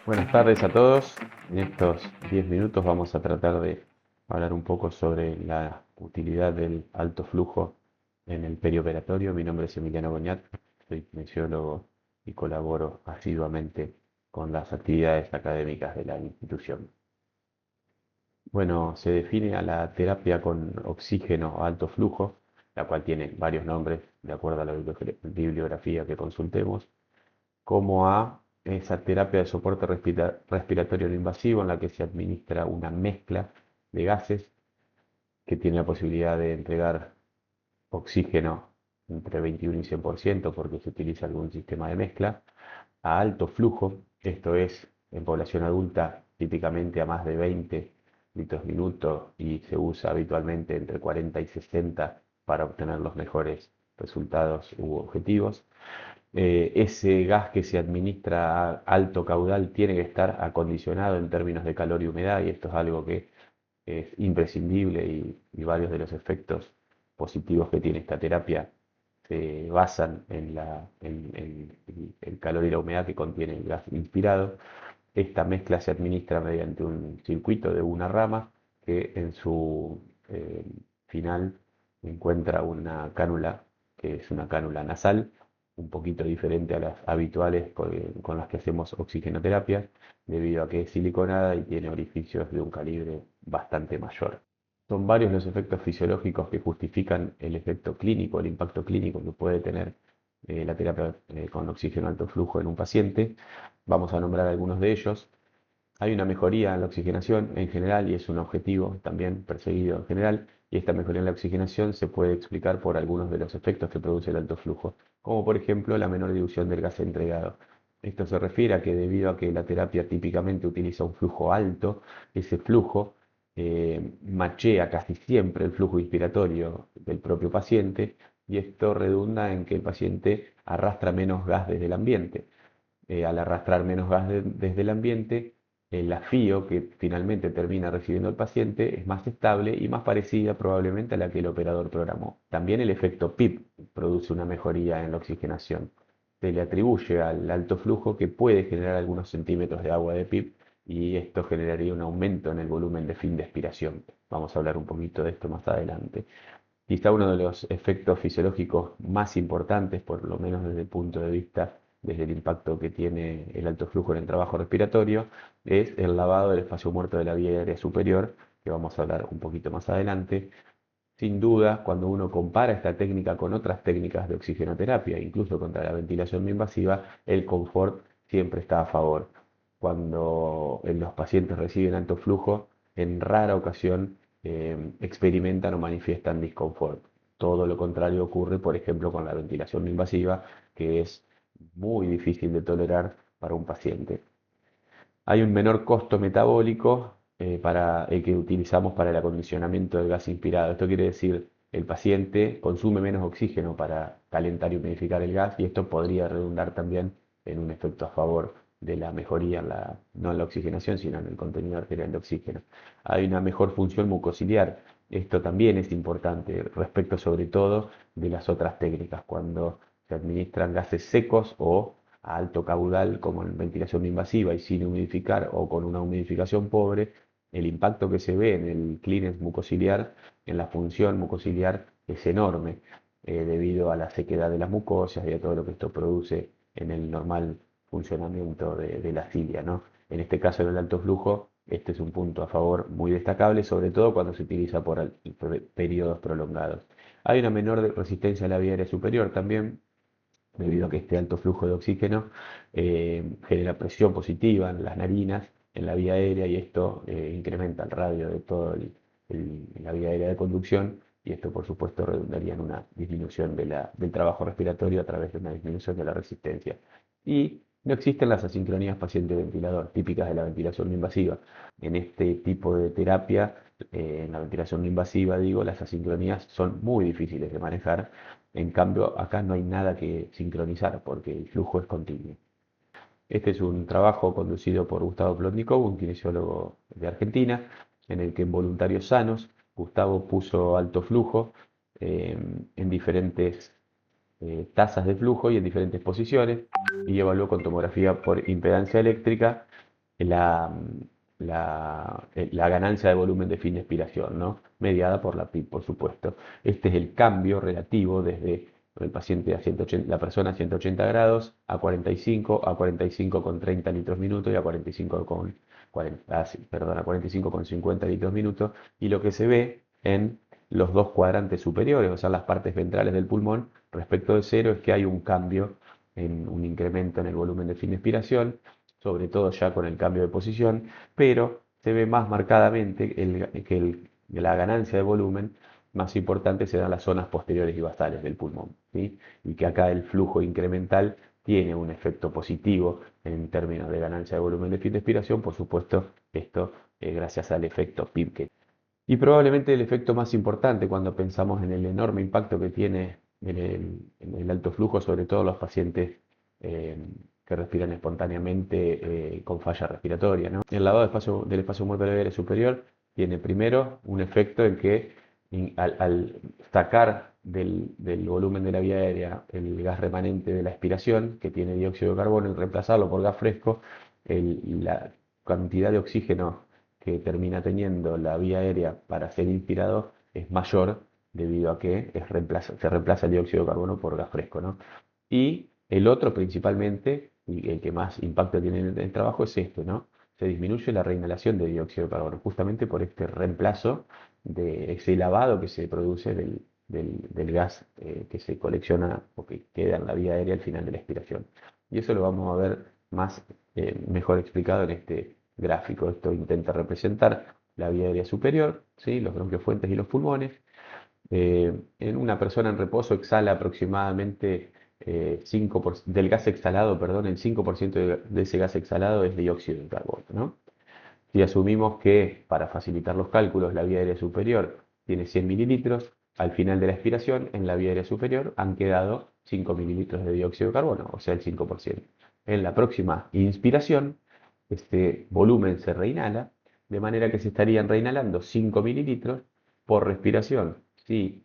Buenas tardes a todos. En estos 10 minutos vamos a tratar de hablar un poco sobre la utilidad del alto flujo en el perioperatorio. Mi nombre es Emiliano Goñat, soy kinesiólogo y colaboro asiduamente con las actividades académicas de la institución. Bueno, se define a la terapia con oxígeno a alto flujo, la cual tiene varios nombres de acuerdo a la bibliografía que consultemos, como a esa terapia de soporte respiratorio no invasivo en la que se administra una mezcla de gases que tiene la posibilidad de entregar oxígeno entre 21 y 100% porque se utiliza algún sistema de mezcla, a alto flujo, esto es en población adulta típicamente a más de 20 litros minuto y se usa habitualmente entre 40 y 60 para obtener los mejores resultados u objetivos. Ese gas que se administra a alto caudal tiene que estar acondicionado en términos de calor y humedad, y esto es algo que es imprescindible, y varios de los efectos positivos que tiene esta terapia se basan en el calor y la humedad que contiene el gas inspirado. Esta mezcla se administra mediante un circuito de una rama que en su final encuentra una cánula, que es una cánula nasal, un poquito diferente a las habituales con las que hacemos oxigenoterapia, debido a que es siliconada y tiene orificios de un calibre bastante mayor. Son varios los efectos fisiológicos que justifican el efecto clínico, el impacto clínico que puede tener la terapia con oxígeno alto flujo en un paciente. Vamos a nombrar algunos de ellos. Hay una mejoría en la oxigenación en general y es un objetivo también perseguido en general, y esta mejoría en la oxigenación se puede explicar por algunos de los efectos que produce el alto flujo, como por ejemplo la menor dilución del gas entregado. Esto se refiere a que debido a que la terapia típicamente utiliza un flujo alto, ese flujo machea casi siempre el flujo inspiratorio del propio paciente, y esto redunda en que el paciente arrastra menos gas desde el ambiente. Al arrastrar menos gas desde el ambiente, el afío que finalmente termina recibiendo el paciente es más estable y más parecida probablemente a la que el operador programó. También el efecto PIP produce una mejoría en la oxigenación. Se le atribuye al alto flujo que puede generar algunos centímetros de agua de PIP, y esto generaría un aumento en el volumen de fin de expiración. Vamos a hablar un poquito de esto más adelante. Quizá uno de los efectos fisiológicos más importantes, por lo menos desde el punto de vista, desde el impacto que tiene el alto flujo en el trabajo respiratorio, es el lavado del espacio muerto de la vía aérea superior, que vamos a hablar un poquito más adelante. Sin duda, cuando uno compara esta técnica con otras técnicas de oxigenoterapia, incluso contra la ventilación no invasiva, el confort siempre está a favor. Cuando los pacientes reciben alto flujo, en rara ocasión experimentan o manifiestan disconfort. Todo lo contrario ocurre, por ejemplo, con la ventilación no invasiva, que es muy difícil de tolerar para un paciente. Hay un menor costo metabólico para el que utilizamos para el acondicionamiento del gas inspirado. Esto quiere decir, el paciente consume menos oxígeno para calentar y humidificar el gas, y esto podría redundar también en un efecto a favor de la mejoría, no en la oxigenación, sino en el contenido arterial de oxígeno. Hay una mejor función mucociliar. Esto también es importante respecto sobre todo de las otras técnicas, cuando se administran gases secos o a alto caudal como en ventilación no invasiva y sin humidificar o con una humidificación pobre, el impacto que se ve en el clínex mucociliar, en la función mucociliar, es enorme, debido a la sequedad de las mucosas y a todo lo que esto produce en el normal funcionamiento de la cilia, ¿no? En este caso, en el alto flujo, este es un punto a favor muy destacable, sobre todo cuando se utiliza por periodos prolongados. Hay una menor resistencia a la vía aérea superior también, debido a que este alto flujo de oxígeno genera presión positiva en las narinas, en la vía aérea, y esto incrementa el radio de toda la vía aérea de conducción, y esto por supuesto redundaría en una disminución del trabajo respiratorio a través de una disminución de la resistencia. Y no existen las asincronías paciente-ventilador, típicas de la ventilación no invasiva. En este tipo de terapia, en la ventilación no invasiva, digo, las asincronías son muy difíciles de manejar. En cambio, acá no hay nada que sincronizar porque el flujo es continuo. Este es un trabajo conducido por Gustavo Plotnikov, un kinesiólogo de Argentina, en el que en voluntarios sanos Gustavo puso alto flujo en diferentes tasas de flujo y en diferentes posiciones, y evaluó con tomografía por impedancia eléctrica la, la ganancia de volumen de fin de expiración, ¿no? Mediada por la PIB, por supuesto. Este es el cambio relativo desde el paciente a 180, la persona a 180 grados, a 45, a 45 con 30 litros minuto y a 45 con 40, perdón, a 45 con 50 litros minuto, y lo que se ve en los dos cuadrantes superiores, o sea, las partes ventrales del pulmón, respecto de cero, es que hay un cambio, en un incremento en el volumen de fin de expiración, sobre todo ya con el cambio de posición, pero se ve más marcadamente que la ganancia de volumen más importante se da en las zonas posteriores y basales del pulmón, ¿sí? Y que acá el flujo incremental tiene un efecto positivo en términos de ganancia de volumen de fin de expiración, por supuesto, esto gracias al efecto PIB. Y probablemente el efecto más importante cuando pensamos en el enorme impacto que tiene en el alto flujo, sobre todo los pacientes eh, que respiran espontáneamente con falla respiratoria, ¿no? El lavado del espacio muerto superior tiene primero un efecto en que al sacar del volumen de la vía aérea el gas remanente de la expiración, que tiene dióxido de carbono, y reemplazarlo por gas fresco, la cantidad de oxígeno que termina teniendo la vía aérea para ser inspirado es mayor debido a que se reemplaza el dióxido de carbono por gas fresco, ¿no? Y el otro principalmente, y el que más impacto tiene en el trabajo, es este, ¿no? Se disminuye la reinhalación de dióxido de carbono, justamente por este reemplazo de ese lavado que se produce del gas que se colecciona o que queda en la vía aérea al final de la expiración. Y eso lo vamos a ver más, mejor explicado en este gráfico. Esto intenta representar la vía aérea superior, ¿sí? Los bronquiofuentes y los pulmones. En una persona en reposo exhala aproximadamente 5% del gas exhalado, perdón, el 5% de ese gas exhalado es dióxido de carbono, ¿no? Si asumimos que, para facilitar los cálculos, la vía aérea superior tiene 100 mililitros, al final de la expiración, en la vía aérea superior han quedado 5 mililitros de dióxido de carbono, o sea, el 5%. En la próxima inspiración, este volumen se reinhala, de manera que se estarían reinhalando 5 mililitros por respiración. Si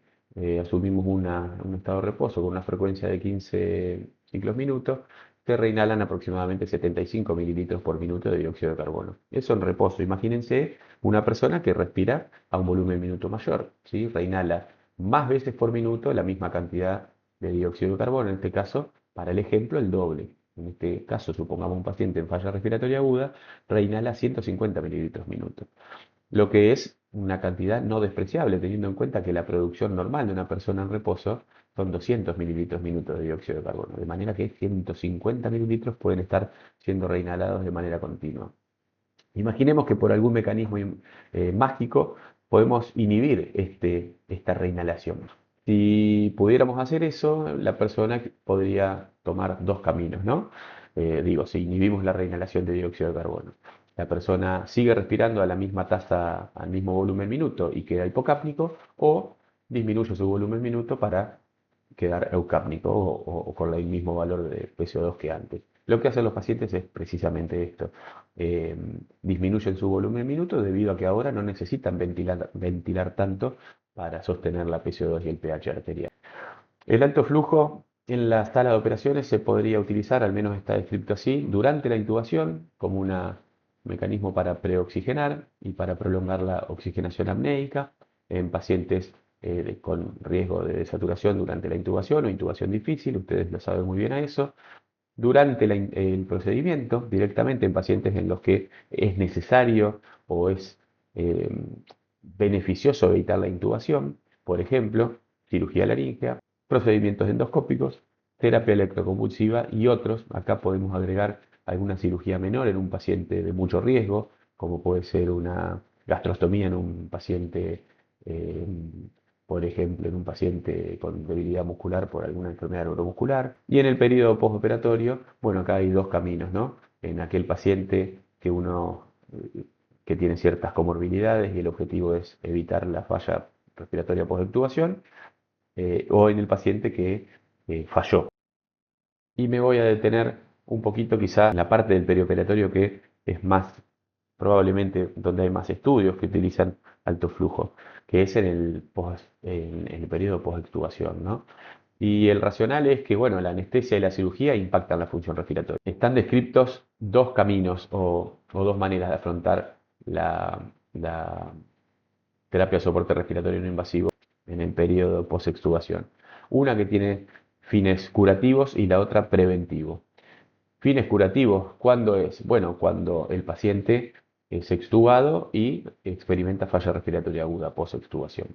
asumimos un estado de reposo con una frecuencia de 15 ciclos minutos, se reinhalan aproximadamente 75 mililitros por minuto de dióxido de carbono. Eso en reposo. Imagínense una persona que respira a un volumen minuto mayor, ¿sí? Reinhala más veces por minuto la misma cantidad de dióxido de carbono, en este caso, para el ejemplo, el doble. En este caso, supongamos un paciente en falla respiratoria aguda, reinhala 150 mililitros minuto, lo que es una cantidad no despreciable, teniendo en cuenta que la producción normal de una persona en reposo son 200 mililitros minuto de dióxido de carbono, de manera que 150 mililitros pueden estar siendo reinhalados de manera continua. Imaginemos que por algún mecanismo mágico podemos inhibir esta reinhalación. Si pudiéramos hacer eso, la persona podría tomar dos caminos, ¿no? Digo, si inhibimos la reinhalación de dióxido de carbono. La persona sigue respirando a la misma tasa, al mismo volumen minuto y queda hipocápnico, o disminuye su volumen minuto para quedar eucápnico o con el mismo valor de PCO2 que antes. Lo que hacen los pacientes es precisamente esto. eh, Disminuyen su volumen minuto debido a que ahora no necesitan ventilar tanto para sostener la PCO2 y el pH arterial. El alto flujo en la sala de operaciones se podría utilizar, al menos está descrito así, durante la intubación como un mecanismo para preoxigenar y para prolongar la oxigenación apneica en pacientes con riesgo de desaturación durante la intubación o intubación difícil, ustedes lo saben muy bien a eso. Durante el procedimiento, directamente en pacientes en los que es necesario o es eh, beneficioso evitar la intubación, por ejemplo, cirugía laríngea, procedimientos endoscópicos, terapia electroconvulsiva y otros. Acá podemos agregar alguna cirugía menor en un paciente de mucho riesgo, como puede ser una gastrostomía en un paciente, eh, por ejemplo, en un paciente con debilidad muscular por alguna enfermedad neuromuscular. Y en el periodo postoperatorio, bueno, acá hay dos caminos, ¿no? En aquel paciente que tiene ciertas comorbilidades y el objetivo es evitar la falla respiratoria postintubación, o en el paciente que falló. Y me voy a detener un poquito quizá en la parte del perioperatorio que es más probablemente donde hay más estudios que utilizan alto flujo, que es en el periodo post-extubación, ¿no? Y el racional es que, bueno, la anestesia y la cirugía impactan la función respiratoria. Están descritos dos caminos o dos maneras de afrontar la terapia de soporte respiratorio no invasivo en el periodo post-extubación. Una que tiene fines curativos y la otra preventivo. Fines curativos, ¿cuándo es? Bueno, cuando el paciente es extubado y experimenta falla respiratoria aguda post-extubación.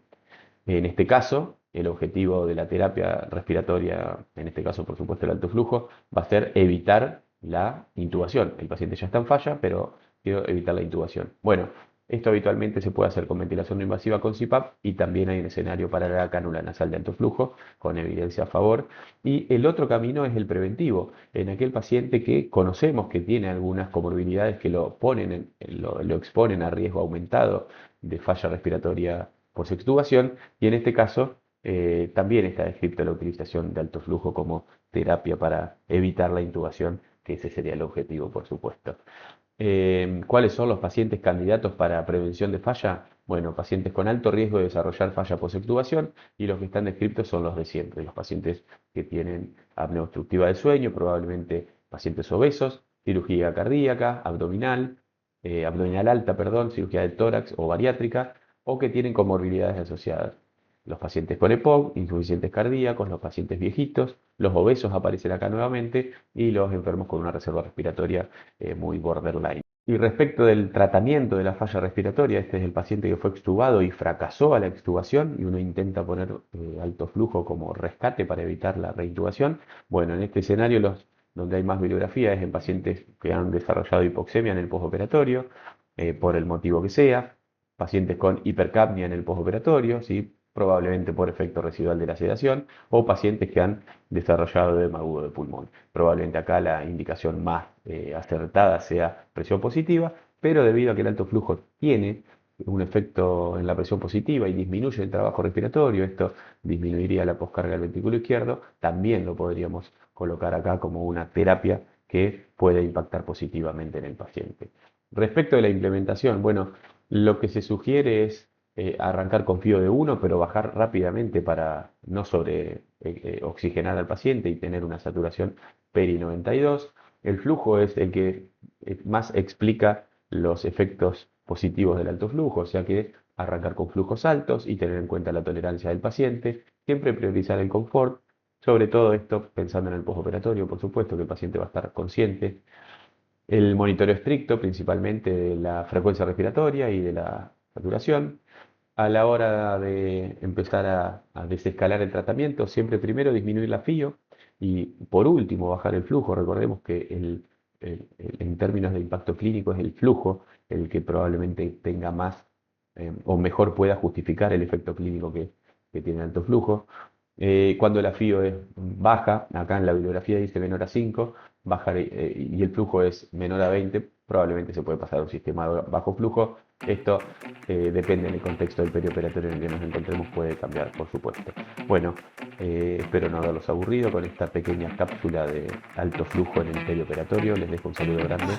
En este caso, el objetivo de la terapia respiratoria, en este caso por supuesto el alto flujo, va a ser evitar la intubación. El paciente ya está en falla, pero quiero evitar la intubación. Bueno, esto habitualmente se puede hacer con ventilación no invasiva con CPAP y también hay un escenario para la cánula nasal de alto flujo, con evidencia a favor. Y el otro camino es el preventivo, en aquel paciente que conocemos que tiene algunas comorbilidades que lo ponen, lo exponen a riesgo aumentado de falla respiratoria por extubación, y en este caso también está descrita la utilización de alto flujo como terapia para evitar la intubación, que ese sería el objetivo, por supuesto. ¿Cuáles son los pacientes candidatos para prevención de falla? Bueno, pacientes con alto riesgo de desarrollar falla post-extubación, y los que están descritos son los de siempre, los pacientes que tienen apnea obstructiva del sueño, probablemente pacientes obesos, cirugía cardíaca, abdominal alta, perdón, cirugía del tórax o bariátrica, o que tienen comorbilidades asociadas. Los pacientes con EPOC, insuficientes cardíacos, los pacientes viejitos, los obesos aparecen acá nuevamente y los enfermos con una reserva respiratoria muy borderline. Y respecto del tratamiento de la falla respiratoria, este es el paciente que fue extubado y fracasó a la extubación y uno intenta poner alto flujo como rescate para evitar la reintubación. Bueno, en este escenario donde hay más bibliografía es en pacientes que han desarrollado hipoxemia en el postoperatorio, por el motivo que sea, pacientes con hipercapnia en el postoperatorio, ¿sí? Probablemente por efecto residual de la sedación, o pacientes que han desarrollado edema agudo de pulmón. Probablemente acá la indicación más acertada sea presión positiva, pero debido a que el alto flujo tiene un efecto en la presión positiva y disminuye el trabajo respiratorio, esto disminuiría la poscarga del ventrículo izquierdo, también lo podríamos colocar acá como una terapia que puede impactar positivamente en el paciente. Respecto de la implementación, bueno, lo que se sugiere es arrancar con FIO de 1, pero bajar rápidamente para no sobre oxigenar al paciente y tener una saturación PERI 92. El flujo es el que más explica los efectos positivos del alto flujo, o sea que arrancar con flujos altos y tener en cuenta la tolerancia del paciente, siempre priorizar el confort, sobre todo esto pensando en el postoperatorio, por supuesto que el paciente va a estar consciente. El monitoreo estricto, principalmente de la frecuencia respiratoria y de la saturación. A la hora de empezar a desescalar el tratamiento, siempre primero disminuir la FIO y por último bajar el flujo. Recordemos que en términos de impacto clínico es el flujo el que probablemente tenga más o mejor pueda justificar el efecto clínico que tiene alto flujo. Cuando la FIO es baja, acá en la bibliografía dice menor a 5, bajar, y el flujo es menor a 20, probablemente se puede pasar a un sistema bajo flujo. Esto depende del contexto del perioperatorio en el que nos encontremos, puede cambiar, por supuesto. Bueno, espero no haberlos aburrido con esta pequeña cápsula de alto flujo en el perioperatorio. Les dejo un saludo grande.